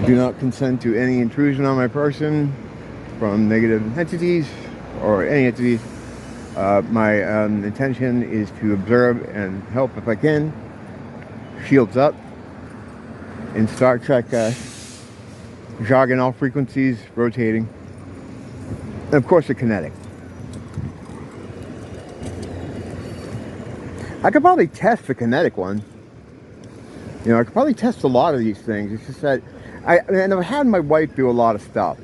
Do not consent to any intrusion on my person from negative entities or any entities. My intention is to observe and help if I can. Shields up. In Star Trek jargon, all frequencies rotating. And of course, the kinetic. I could probably test the kinetic one. You know, I could probably test a lot of these things. It's just that and I've had my wife do a lot of stuff.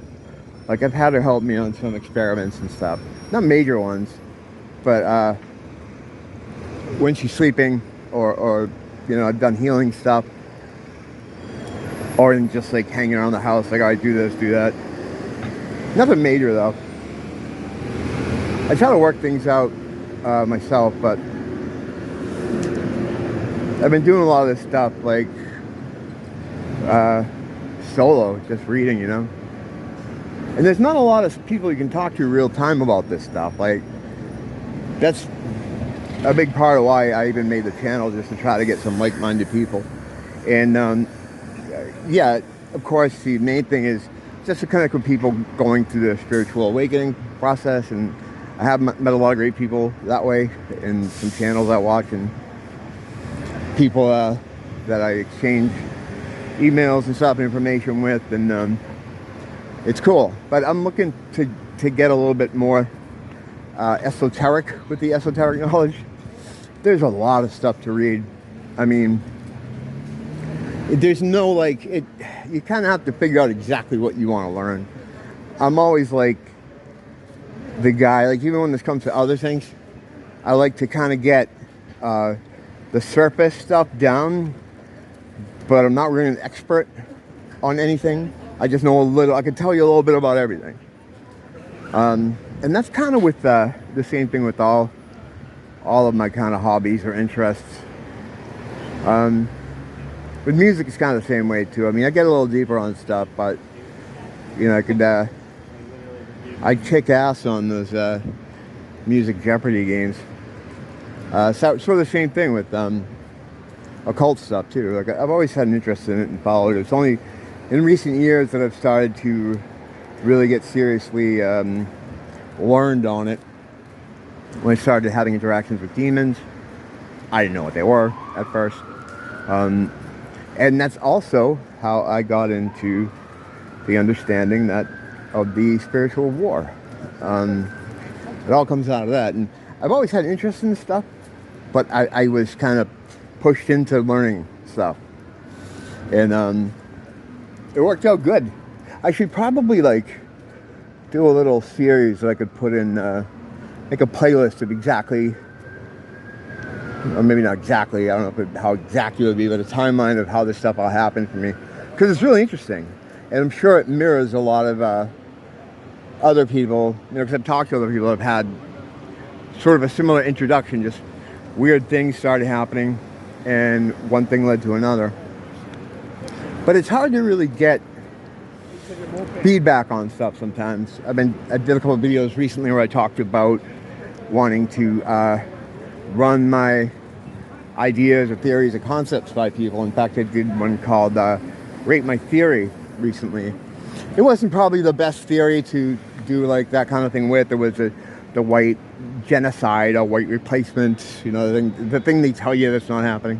Like, I've had her help me on some experiments and stuff. Not major ones, but when she's sleeping or you know, I've done healing stuff. Or in just like hanging around the house, like, I do this, do that. Nothing major though. I try to work things out myself, but I've been doing a lot of this stuff like solo, just reading, you know. And there's not a lot of people you can talk to real time about this stuff. Like, that's a big part of why I even made the channel, just to try to get some like-minded people. And yeah, of course, the main thing is just to connect with people going through the spiritual awakening process. And I have met a lot of great people that way, and some channels I watch, and people that I exchange emails and stuff, information with, and it's cool. But I'm looking to get a little bit more esoteric with the esoteric knowledge. There's a lot of stuff to read. I mean, there's no, like, you kind of have to figure out exactly what you want to learn. I'm always like the guy, like, even when this comes to other things, I like to kind of get the surface stuff down, but I'm not really an expert on anything. I just know a little. I can tell you a little bit about everything. And that's kind of with the same thing with all of my kind of hobbies or interests. With music, it's kind of the same way too. I mean, I get a little deeper on stuff, but you know, I kick ass on those music Jeopardy games. So sort of the same thing with occult stuff too. Like, I've always had an interest in it and followed it. It's only in recent years that I've started to really get seriously learned on it. When I started having interactions with demons, I didn't know what they were at first. And that's also how I got into the understanding of the spiritual war. It all comes out of that. And I've always had interest in stuff, but I was kind of pushed into learning stuff. And it worked out good. I should probably, like, do a little series that I could put in, like a playlist of exactly, or maybe not exactly, I don't know how exactly it would be, but a timeline of how this stuff all happened for me. Because it's really interesting. And I'm sure it mirrors a lot of other people, you know, because I've talked to other people who have had sort of a similar introduction, just weird things started happening, and one thing led to another. But it's hard to really get feedback on stuff sometimes. I did a couple of videos recently where I talked about wanting to run my ideas or theories or concepts by people. In fact, I did one called Rate My Theory recently. It wasn't probably the best theory to do like that kind of thing with. There was the white genocide or white replacement, you know, the thing they tell you that's not happening.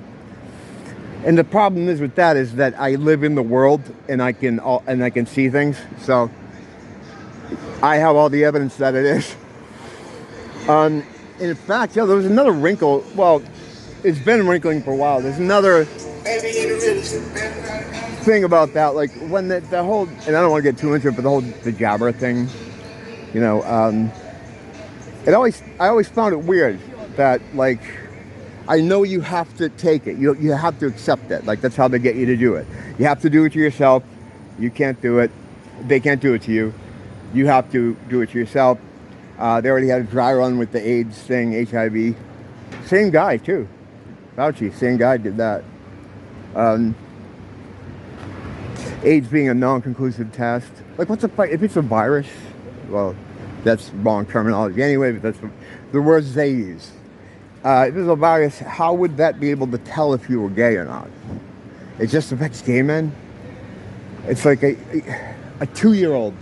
And the problem is with that is that I live in the world and I can see things. So I have all the evidence that it is. In fact, yeah, there was another wrinkle. Well, it's been wrinkling for a while. There's another thing about that, like when the whole, and I don't want to get too into it, but the jabber thing, you know, I always found it weird that, like, I know you have to take it. You have to accept it. Like, that's how they get you to do it. You have to do it to yourself. You can't do it. They can't do it to you. You have to do it to yourself. They already had a dry run with the AIDS thing, HIV. Same guy, too. Fauci, same guy did that. AIDS being a non-conclusive test. Like, what's the fight? If it's a virus, well, that's wrong terminology anyway, but that's the words they use. If it's a virus, how would that be able to tell if you were gay or not? It just affects gay men? It's like a 2-year-old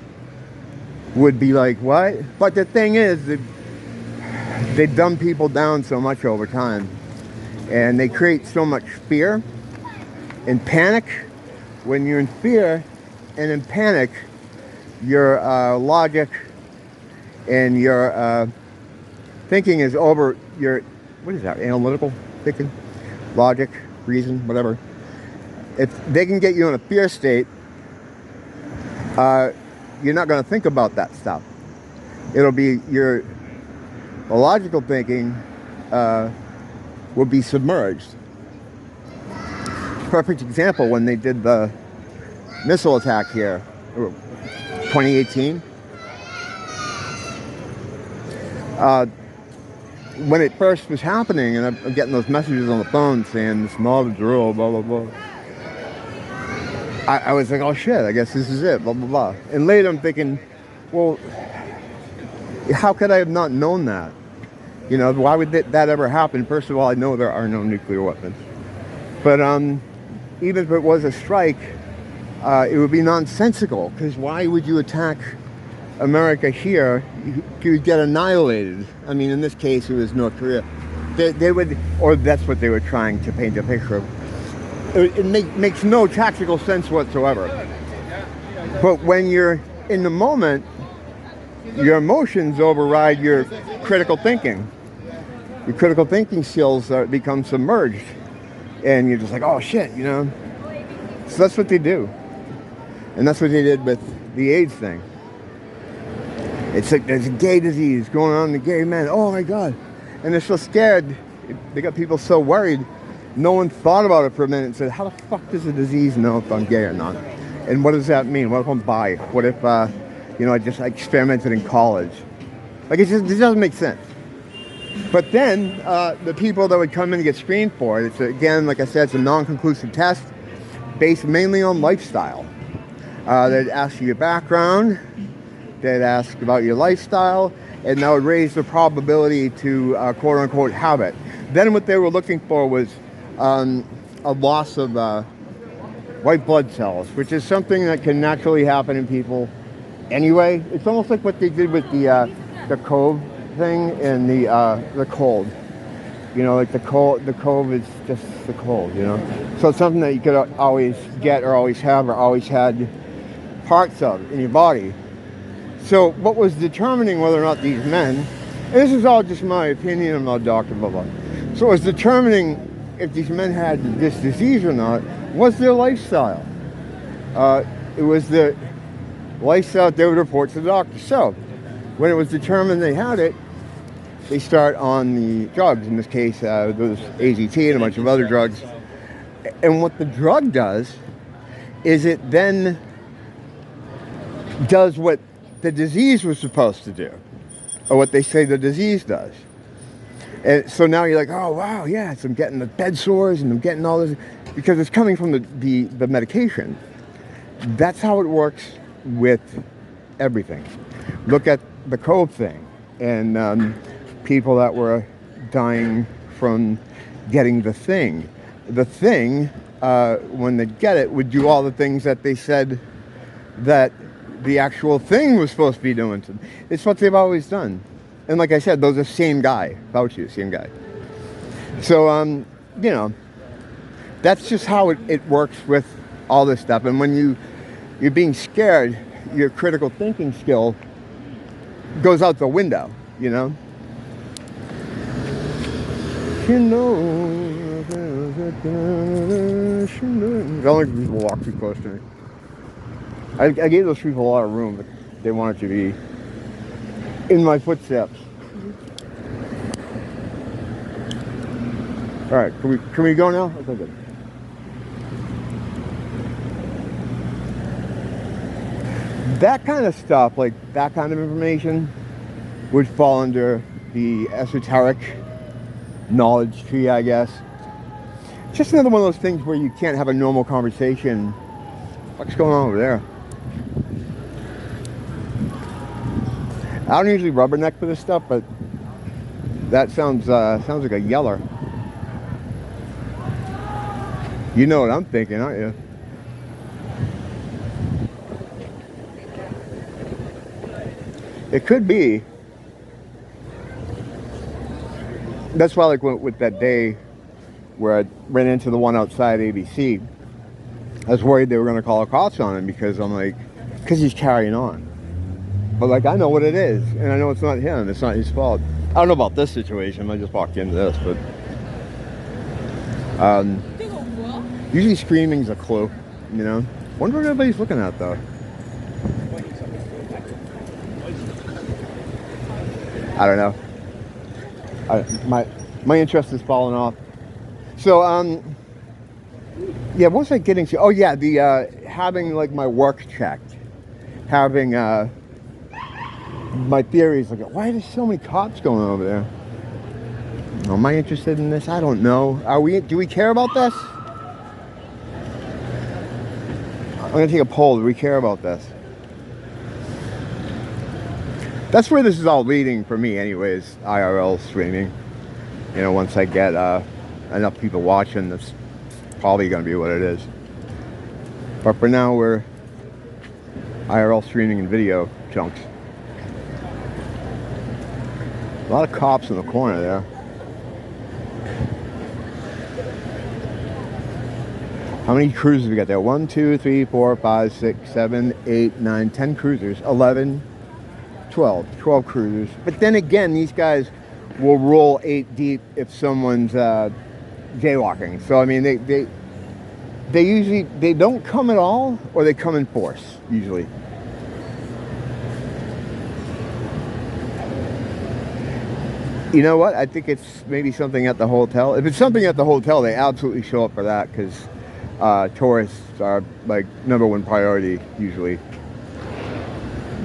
would be like, what? But the thing is, they dumb people down so much over time, and they create so much fear and panic. When you're in fear and in panic, your logic and your thinking is over your, what is that, analytical thinking, logic, reason, whatever. If they can get you in a fear state, you're not going to think about that stuff. It'll be your logical thinking will be submerged. Perfect example, when they did the missile attack here, 2018. When it first was happening, and I'm getting those messages on the phone saying the small drill, blah blah blah, I was like, oh shit, I guess this is it, blah blah blah. And later I'm thinking, well, how could I have not known that? You know, why would that ever happen? First of all, I know there are no nuclear weapons, but even if it was a strike, it would be nonsensical, because why would you attack America here? You would get annihilated. I mean, in this case, it was North Korea. They would, or that's what they were trying to paint a picture of. It makes no tactical sense whatsoever. But when you're in the moment, your emotions override your critical thinking. Your critical thinking skills become submerged, and you're just like, oh shit, you know. So that's what they do. And that's what they did with the AIDS thing. It's like there's a gay disease going on in the gay men. Oh my God. And they're so scared. They got people so worried. No one thought about it for a minute and said, how the fuck does a disease know if I'm gay or not? And what does that mean? What if I'm bi? What if, you know, I just experimented in college? Like, it doesn't make sense. But then the people that would come in to get screened for it, it's, again, like I said, it's a non-conclusive test based mainly on lifestyle. They'd ask you your background, they'd ask about your lifestyle, and that would raise the probability to quote-unquote have it. Then what they were looking for was a loss of white blood cells, which is something that can naturally happen in people anyway. It's almost like what they did with the COVID thing and the cold. You know, like the COVID is just the cold, you know. So it's something that you could always get or always have or always had parts of in your body. So what was determining whether or not these men, and this is all just my opinion, I'm not a doctor, blah, blah. So what was determining if these men had this disease or not was their lifestyle. It was the lifestyle they would report to the doctor. So when it was determined they had it, they start on the drugs. In this case, there was AZT and a bunch of other drugs. And what the drug does is it then does what the disease was supposed to do, or what they say the disease does. And so now you're like, oh wow, yes, I'm getting the bed sores and I'm getting all this, because it's coming from the medication. That's how it works with everything. Look at the COVID thing, and people that were dying from getting the thing. The thing, when they get it, would do all the things that they said that the actual thing was supposed to be doing. It's what they've always done. And like I said, those are the same guy. Fauci, same guy. So, you know, that's just how it works with all this stuff. And when you're being scared, your critical thinking skill goes out the window, you know? Don't let people walk too close to me. I gave those people a lot of room, but they wanted to be in my footsteps. All right, can we go now? Okay, good. That kind of stuff, like that kind of information, would fall under the esoteric knowledge tree, I guess. Just another one of those things where you can't have a normal conversation. What's going on over there? I don't usually rubberneck for this stuff, but that sounds like a yeller. You know what I'm thinking, aren't you? It could be. That's why, like, with that day where I ran into the one outside ABC, I was worried they were going to call a cops on him because I'm like, because he's carrying on. But, like, I know what it is, and I know it's not him. It's not his fault. I don't know about this situation. I just walked into this, but usually screaming's a clue, you know. Wonder what everybody's looking at, though. I don't know. My interest is falling off. So, yeah, what was I getting to? Oh, yeah, the having, like, my work checked. Having my theories, like, why are there so many cops going over there? Am I interested in this? I don't know. Do we care about this? I'm gonna take a poll. Do we care about this? That's where this is all leading for me anyways, IRL streaming. You know, once I get enough people watching, that's probably gonna be what it is. But for now, we're IRL streaming and video chunks. A lot of cops in the corner there. How many cruisers we got there? 1, 2, 3, 4, 5, 6, 7, 8, 9, 10 cruisers. 11, 12 cruisers. But then again, these guys will roll 8 deep if someone's jaywalking. So I mean, they usually don't come at all, or they come in force usually. You know what? I think it's maybe something at the hotel. If it's something at the hotel, they absolutely show up for that, because tourists are like #1 priority usually.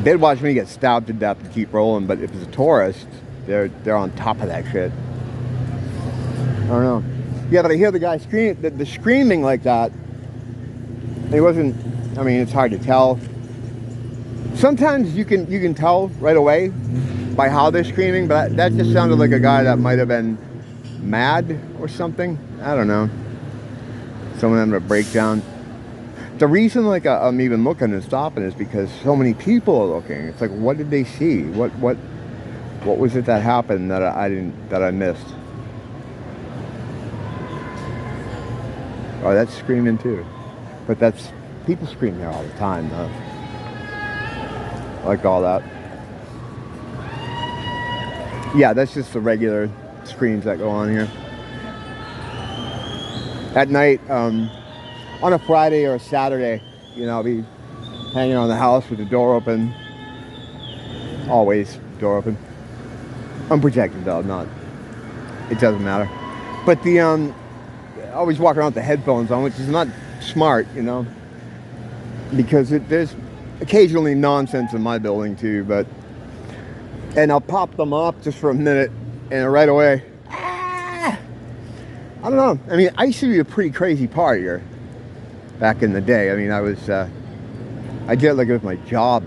They'd watch me get stabbed to death and keep rolling, but if it's a tourist, they're on top of that shit. I don't know. Yeah, but I hear the guy scream, the screaming like that. It wasn't. I mean, it's hard to tell. Sometimes you can tell right away by how they're screaming, but that just sounded like a guy that might have been mad or something. I don't know. Someone having a breakdown. The reason, like, I'm even looking and stopping is because so many people are looking. It's like, what did they see? What was it that happened that I missed? Oh, that's screaming too. But that's people scream there all the time, though. Like all that. Yeah, that's just the regular screams that go on here. At night, on a Friday or a Saturday, you know, I'll be hanging around the house with the door open. Always door open. Unprotected though, not. It doesn't matter. But the I always walk around with the headphones on, which is not smart, you know, because there's occasionally nonsense in my building too. And I'll pop them up just for a minute, and right away, I don't know. I mean, I used to be a pretty crazy partier back in the day. I mean, I did it like with my job.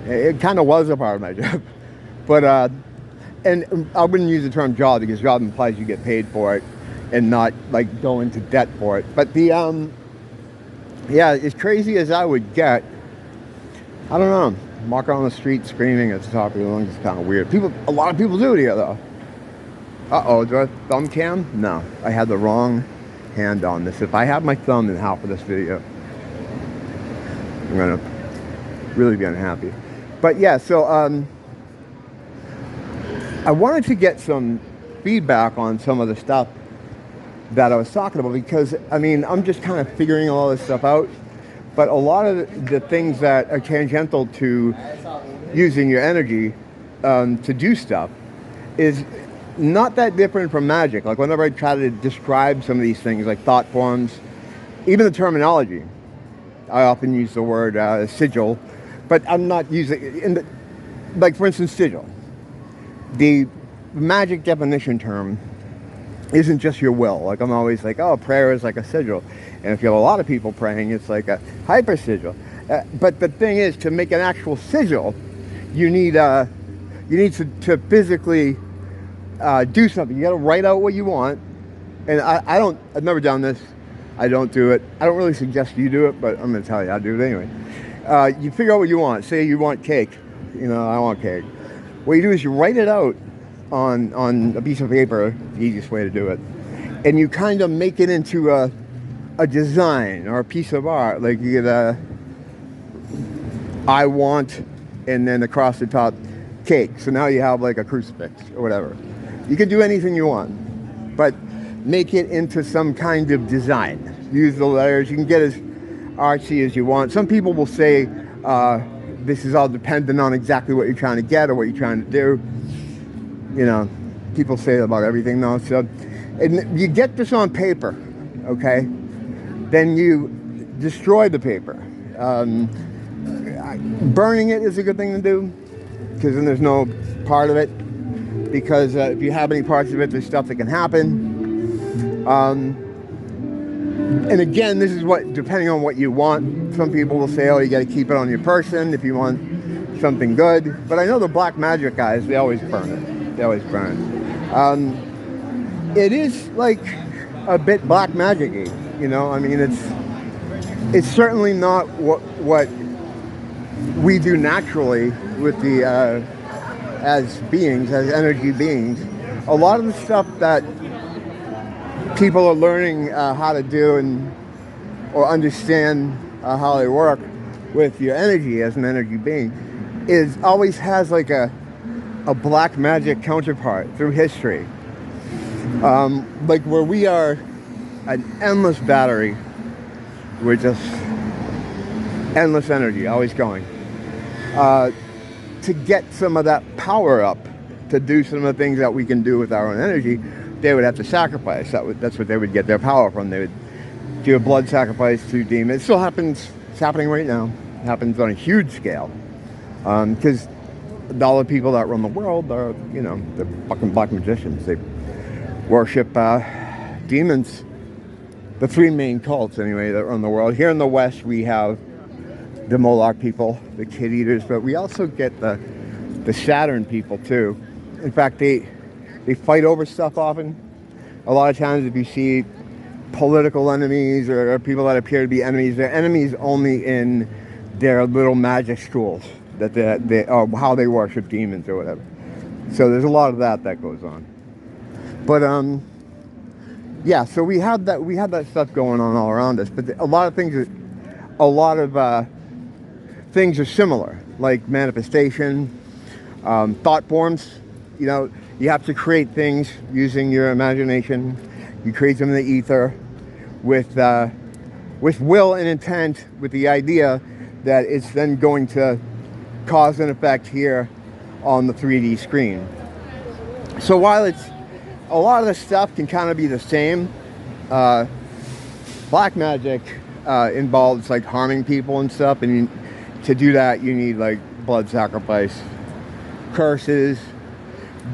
It kind of was a part of my job, but and I wouldn't use the term job because job implies you get paid for it and not like go into debt for it. But the yeah, as crazy as I would get, I don't know. Walk around the street screaming at the top of your lungs is kind of weird. A lot of people do it here though. Uh-oh, do I have a thumb cam? No, I had the wrong hand on this. If I had my thumb in half of this video, I'm gonna really be unhappy. But yeah, so I wanted to get some feedback on some of the stuff that I was talking about, because I mean, I'm just kind of figuring all this stuff out. But a lot of the things that are tangential to using your energy to do stuff is not that different from magic. Like whenever I try to describe some of these things, like thought forms, even the terminology, I often use the word sigil, but I'm not using like for instance, sigil. The magic definition term isn't just your will. Like I'm always like, oh, prayer is like a sigil. And if you have a lot of people praying, it's like a hyper sigil. But the thing is, to make an actual sigil, you need to physically do something. You got to write out what you want. And I've never done this. I don't do it. I don't really suggest you do it, but I'm going to tell you, I do it anyway. You figure out what you want. Say you want cake. You know, I want cake. What you do is you write it out on a piece of paper, the easiest way to do it, and you kind of make it into a design or a piece of art. Like you get I want, and then across the top, cake. So now you have like a crucifix or whatever. You can do anything you want, but make it into some kind of design. Use the letters. You can get as artsy as you want. Some people will say this is all dependent on exactly what you're trying to get or what you're trying to do. You know, people say that about everything though. So, and you get this on paper, okay? Then you destroy the paper. Burning it is a good thing to do, because then there's no part of it. Because if you have any parts of it, there's stuff that can happen. And again, this is what, depending on what you want. Some people will say, oh, you got to keep it on your person if you want something good. But I know the black magic guys, they always burn it. They always burn it. It is like a bit black magic-y, you know. I mean, it's certainly not what we do naturally with the as beings, as energy beings. A lot of the stuff that people are learning how to do or understand how they work with your energy as an energy being always has like a black magic counterpart through history. Like where we are an endless battery, we're just endless energy, always going. To get some of that power up, to do some of the things that we can do with our own energy, they would have to sacrifice. That's what they would get their power from. They would do a blood sacrifice to demons. It still happens. It's happening right now. It happens on a huge scale. Because all the people that run the world are, you know, they're fucking black magicians. They worship demons. The three main cults, anyway, that run the world. Here in the West, we have the Moloch people, the kid eaters, but we also get the Saturn people too. In fact, they fight over stuff often. A lot of times if you see political enemies or people that appear to be enemies, they're enemies only in their little magic schools, that they how they worship demons or whatever. So there's a lot of that goes on. But yeah, so we have that stuff going on all around us, but a lot of things are similar, like manifestation, thought forms. You know, you have to create things using your imagination. You create them in the ether with will and intent, with the idea that it's then going to cause an effect here on the 3D screen. So while a lot of the stuff can kind of be the same, black magic involves like harming people and stuff, and to do that you need like blood sacrifice, curses.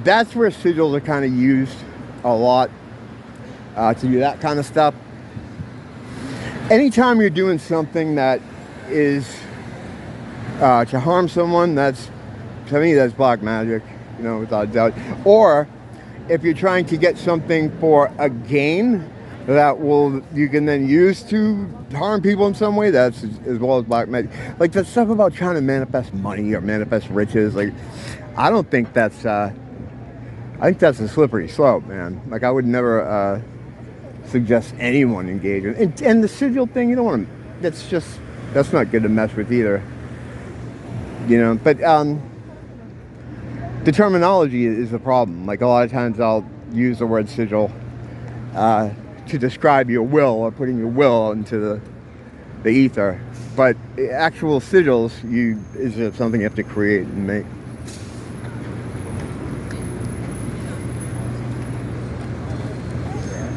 That's where sigils are kind of used a lot, to do that kind of stuff. Anytime you're doing something that is to harm someone, to me that's black magic, you know, without a doubt. Or if you're trying to get something for a gain that you can then use to harm people in some way, that's as well as black magic. Like the stuff about trying to manifest money or manifest riches, like I don't think that's I think that's a slippery slope, man. Like I would never suggest anyone engage in. And the sigil thing, you don't want to, that's not good to mess with either, you know. But the terminology is the problem. Like a lot of times I'll use the word sigil to describe your will, or putting your will into the ether. But actual sigils is something you have to create and make.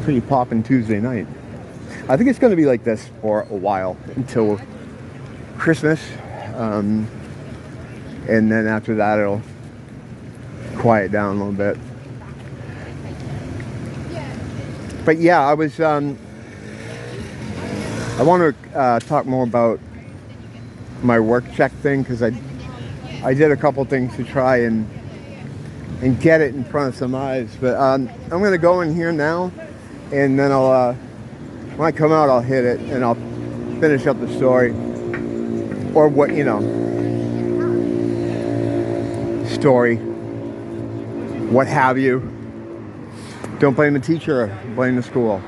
Pretty poppin' Tuesday night. I think it's going to be like this for a while, until Christmas. And then after that it'll quiet down a little bit. But yeah, I want to talk more about my work check thing, because I did a couple things to try and get it in front of some eyes. But I'm going to go in here now, and then I'll when I come out I'll hit it and I'll finish up the story, or what, you know. story, what have you. Don't blame the teacher, blame the school.